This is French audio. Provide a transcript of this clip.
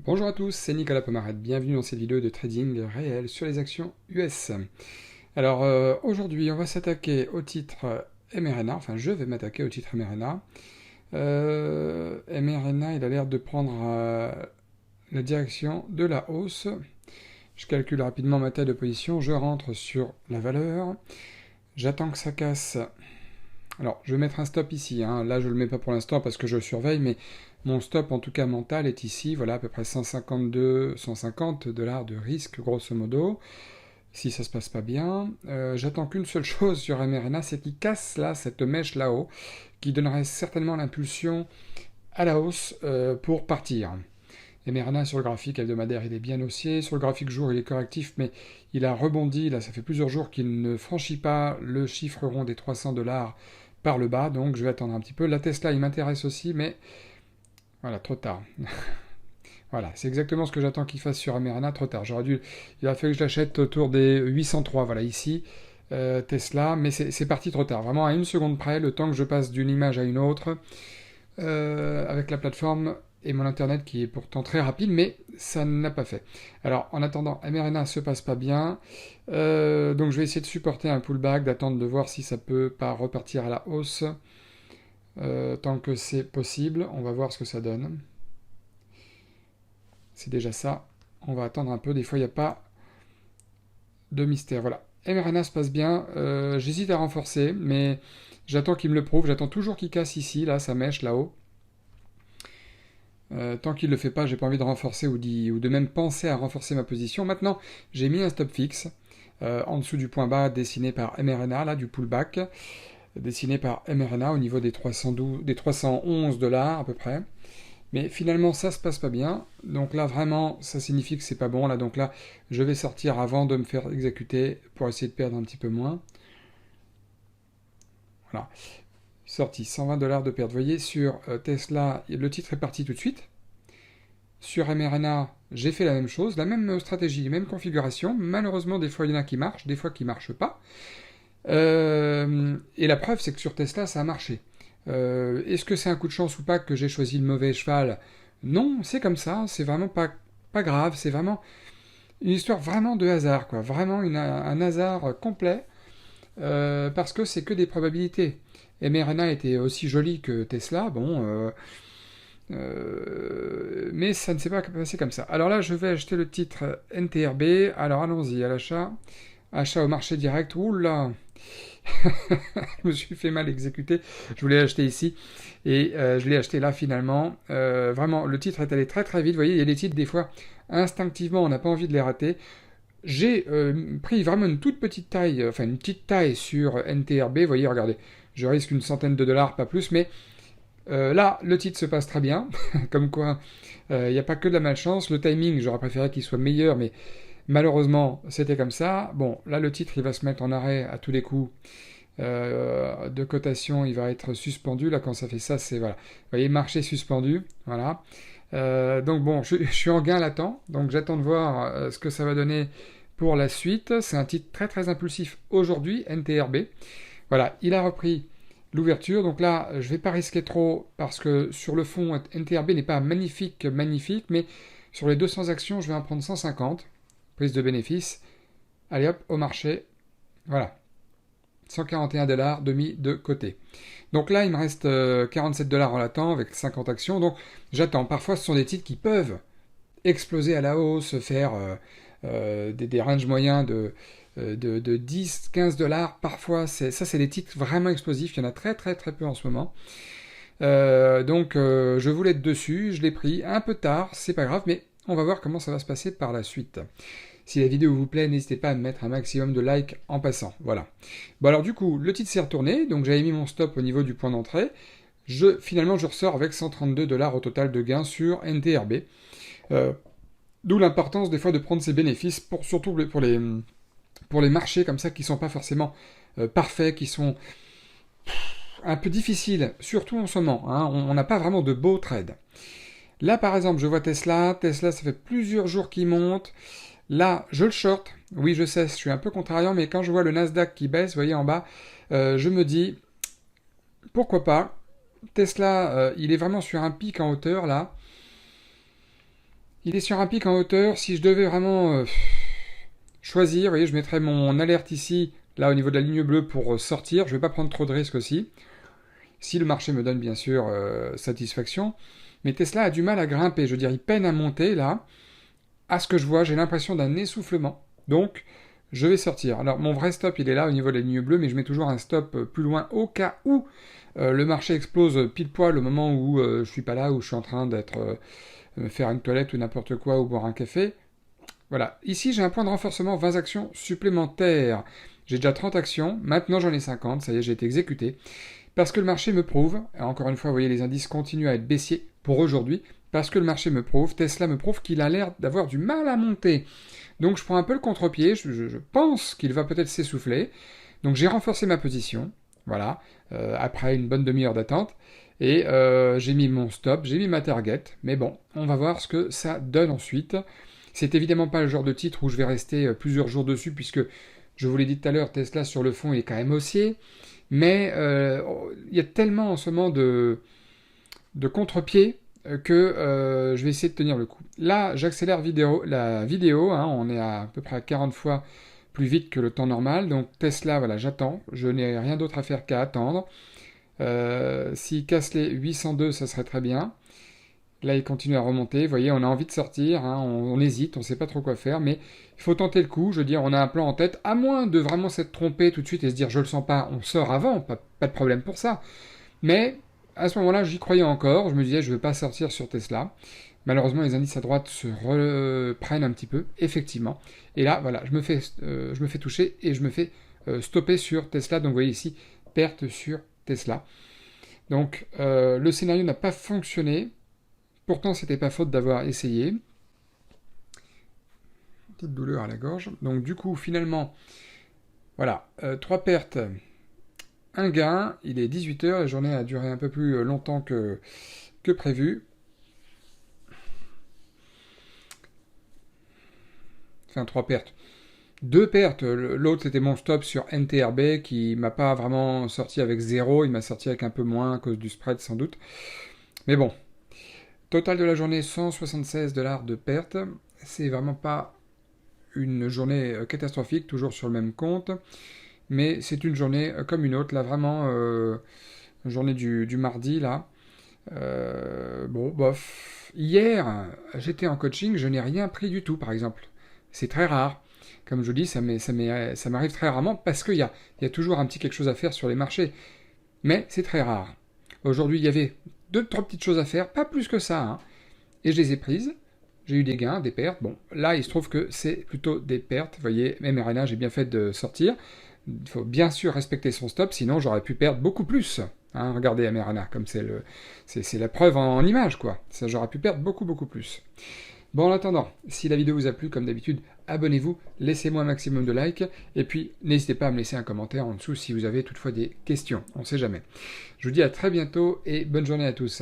Bonjour à tous, c'est Nicolas Pomarette, bienvenue dans cette vidéo de trading réel sur les actions US. Alors aujourd'hui on va s'attaquer au titre mRNA, enfin je vais m'attaquer au titre mRNA. mRNA il a l'air de prendre la direction de la hausse. Je calcule rapidement ma taille de position, je rentre sur la valeur, j'attends que ça casse. Alors, je vais mettre un stop ici, hein. Là je le mets pas pour l'instant parce que je le surveille, mais mon stop en tout cas mental est ici, voilà à peu près 152, 150 $ de risque grosso modo, si ça se passe pas bien. J'attends qu'une seule chose sur mRNA, c'est qu'il casse là, cette mèche là-haut, qui donnerait certainement l'impulsion à la hausse pour partir. mRNA sur le graphique hebdomadaire il est bien haussier, sur le graphique jour il est correctif, mais il a rebondi, là ça fait plusieurs jours qu'il ne franchit pas le chiffre rond des 300 $ par le bas, donc je vais attendre un petit peu. La Tesla il m'intéresse aussi, mais voilà, trop tard. Voilà, c'est exactement ce que j'attends qu'il fasse sur mRNA, trop tard. Il a fallu que je l'achète autour des 803, voilà ici, Tesla, mais c'est parti trop tard, vraiment à une seconde près, le temps que je passe d'une image à une autre, avec la plateforme et mon internet qui est pourtant très rapide, mais ça n'a pas fait. Alors en attendant, mRNA se passe pas bien, donc je vais essayer de supporter un pullback, d'attendre de voir si ça peut pas repartir à la hausse, tant que c'est possible. On va voir ce que ça donne. C'est déjà ça. On va attendre un peu, des fois il n'y a pas de mystère. Voilà. mRNA se passe bien, j'hésite à renforcer, mais j'attends qu'il me le prouve, j'attends toujours qu'il casse ici, là, sa mèche là-haut. Tant qu'il ne le fait pas, j'ai pas envie de renforcer ou de même penser à renforcer ma position. Maintenant, j'ai mis un stop fixe en dessous du point bas dessiné par mRNA, là, du pullback, dessiné par mRNA au niveau des 311 $ à peu près. Mais finalement, ça se passe pas bien. Donc là, vraiment, ça signifie que c'est pas bon. Là, donc là, je vais sortir avant de me faire exécuter pour essayer de perdre un petit peu moins. Voilà. Sorti 120 $ de perte. Vous voyez, sur Tesla, le titre est parti tout de suite. Sur mRNA, j'ai fait la même chose, la même stratégie, même configuration. Malheureusement, des fois, il y en a qui marchent, des fois qui marchent pas. Et la preuve, c'est que sur Tesla, ça a marché. Est-ce que c'est un coup de chance ou pas que j'ai choisi le mauvais cheval? Non, c'est comme ça, c'est vraiment pas grave, c'est vraiment une histoire vraiment de hasard, quoi. Vraiment un hasard complet, parce que c'est que des probabilités. mRNA était aussi joli que Tesla, bon, mais ça ne s'est pas passé comme ça. Alors là, je vais acheter le titre NTRB, alors allons-y, à l'achat, achat au marché direct, oula, je me suis fait mal exécuter. Je voulais l'acheter ici et je l'ai acheté là finalement. Vraiment, le titre est allé très très vite. Vous voyez, il y a des titres, des fois, instinctivement, on n'a pas envie de les rater. J'ai pris vraiment une toute petite taille, enfin une petite taille sur NTRB. Vous voyez, regardez, je risque une centaine de dollars, pas plus, mais là, le titre se passe très bien. Comme quoi, il n'y a pas que de la malchance. Le timing, j'aurais préféré qu'il soit meilleur, mais malheureusement, c'était comme ça. Bon, là, le titre, il va se mettre en arrêt à tous les coups de cotation, il va être suspendu. Là, quand ça fait ça, c'est voilà. Vous voyez, marché suspendu. Voilà. Donc bon, je suis en gain latent. Donc j'attends de voir ce que ça va donner pour la suite. C'est un titre très très impulsif aujourd'hui, NTRB. Voilà, il a repris l'ouverture. Donc là, je vais pas risquer trop parce que sur le fond, NTRB n'est pas magnifique, magnifique, mais sur les 200 actions, je vais en prendre 150. Prise de bénéfice. Allez hop, au marché. Voilà. 141 $ de mis de côté. Donc là, il me reste 47 $ en latent avec 50 actions. Donc j'attends. Parfois, ce sont des titres qui peuvent exploser à la hausse, faire des ranges moyens de 10, 15 $. Parfois, ça, c'est des titres vraiment explosifs. Il y en a très, très, très peu en ce moment. Donc, je voulais être dessus. Je l'ai pris un peu tard. C'est pas grave, mais on va voir comment ça va se passer par la suite. Si la vidéo vous plaît, n'hésitez pas à mettre un maximum de likes en passant. Voilà. Bon alors du coup, le titre s'est retourné, donc j'avais mis mon stop au niveau du point d'entrée. Finalement, je ressors avec 132 $ au total de gains sur NTRB. D'où l'importance des fois de prendre ses bénéfices, surtout pour les marchés comme ça qui sont pas forcément parfaits, qui sont un peu difficiles, surtout en ce moment. Hein, on n'a pas vraiment de beaux trades. Là par exemple, je vois Tesla. Tesla, ça fait plusieurs jours qu'il monte. Là, je le short. Oui, je sais, je suis un peu contrariant, mais quand je vois le Nasdaq qui baisse, vous voyez en bas, je me dis, pourquoi pas. Tesla, il est vraiment sur un pic en hauteur, là. Il est sur un pic en hauteur. Si je devais vraiment choisir, vous voyez, je mettrais mon alerte ici, là au niveau de la ligne bleue pour sortir. Je ne vais pas prendre trop de risques aussi. Si le marché me donne bien sûr satisfaction. Mais Tesla a du mal à grimper. Je veux dire, il peine à monter là. À ce que je vois, j'ai l'impression d'un essoufflement. Donc, je vais sortir. Alors, mon vrai stop, il est là au niveau de la ligne bleue, mais je mets toujours un stop plus loin au cas où le marché explose pile poil au moment où je suis pas là, où je suis en train d'être faire une toilette ou n'importe quoi, ou boire un café. Voilà. Ici, j'ai un point de renforcement, 20 actions supplémentaires. J'ai déjà 30 actions, maintenant j'en ai 50, ça y est, j'ai été exécuté. Parce que le marché me prouve, et encore une fois, vous voyez, les indices continuent à être baissiers pour aujourd'hui, parce que le marché me prouve, Tesla me prouve qu'il a l'air d'avoir du mal à monter. Donc je prends un peu le contre-pied, je pense qu'il va peut-être s'essouffler. Donc j'ai renforcé ma position, voilà, après une bonne demi-heure d'attente. Et j'ai mis mon stop, j'ai mis ma target. Mais bon, on va voir ce que ça donne ensuite. C'est évidemment pas le genre de titre où je vais rester plusieurs jours dessus, puisque je vous l'ai dit tout à l'heure, Tesla sur le fond il est quand même haussier. Mais il y a tellement en ce moment de contre-pied que je vais essayer de tenir le coup. Là, j'accélère la vidéo, hein, on est à peu près à 40 fois plus vite que le temps normal. Donc Tesla, voilà, j'attends. Je n'ai rien d'autre à faire qu'à attendre. S'il casse les 802, ça serait très bien. Là, il continue à remonter. Vous voyez, on a envie de sortir, hein, on hésite, on ne sait pas trop quoi faire, mais il faut tenter le coup. Je veux dire, on a un plan en tête, à moins de vraiment s'être trompé tout de suite et se dire je le sens pas, on sort avant, pas de problème pour ça. Mais à ce moment-là, j'y croyais encore. Je me disais, je ne vais pas sortir sur Tesla. Malheureusement, les indices à droite se reprennent un petit peu, effectivement. Et là, voilà, je me fais toucher et je me fais stopper sur Tesla. Donc, vous voyez ici, perte sur Tesla. Donc, le scénario n'a pas fonctionné. Pourtant, c'était pas faute d'avoir essayé. Petite douleur à la gorge. Donc, du coup, finalement, voilà, 3 pertes. Un gain, il est 18h, la journée a duré un peu plus longtemps que prévu. Enfin, 3 pertes. 2 pertes, l'autre c'était mon stop sur NTRB qui m'a pas vraiment sorti avec 0, il m'a sorti avec un peu moins à cause du spread sans doute. Mais bon, total de la journée 176 $ de pertes, c'est vraiment pas une journée catastrophique, toujours sur le même compte, mais c'est une journée comme une autre, là vraiment, journée du mardi là. Bon, bof. Hier, j'étais en coaching, je n'ai rien pris du tout, par exemple. C'est très rare. Comme je vous dis, ça m'arrive très rarement parce qu'il y a toujours un petit quelque chose à faire sur les marchés. Mais c'est très rare. Aujourd'hui, il y avait 2-3 petites choses à faire, pas plus que ça. Hein. Et je les ai prises. J'ai eu des gains, des pertes. Bon, là, il se trouve que c'est plutôt des pertes. Vous voyez, mRNA, j'ai bien fait de sortir. Il faut bien sûr respecter son stop, sinon j'aurais pu perdre beaucoup plus. Hein, regardez mRNA, comme c'est la preuve en image, quoi. Ça, j'aurais pu perdre beaucoup, beaucoup plus. Bon, en attendant, si la vidéo vous a plu, comme d'habitude, abonnez-vous, laissez-moi un maximum de likes, et puis n'hésitez pas à me laisser un commentaire en dessous si vous avez toutefois des questions, on ne sait jamais. Je vous dis à très bientôt, et bonne journée à tous.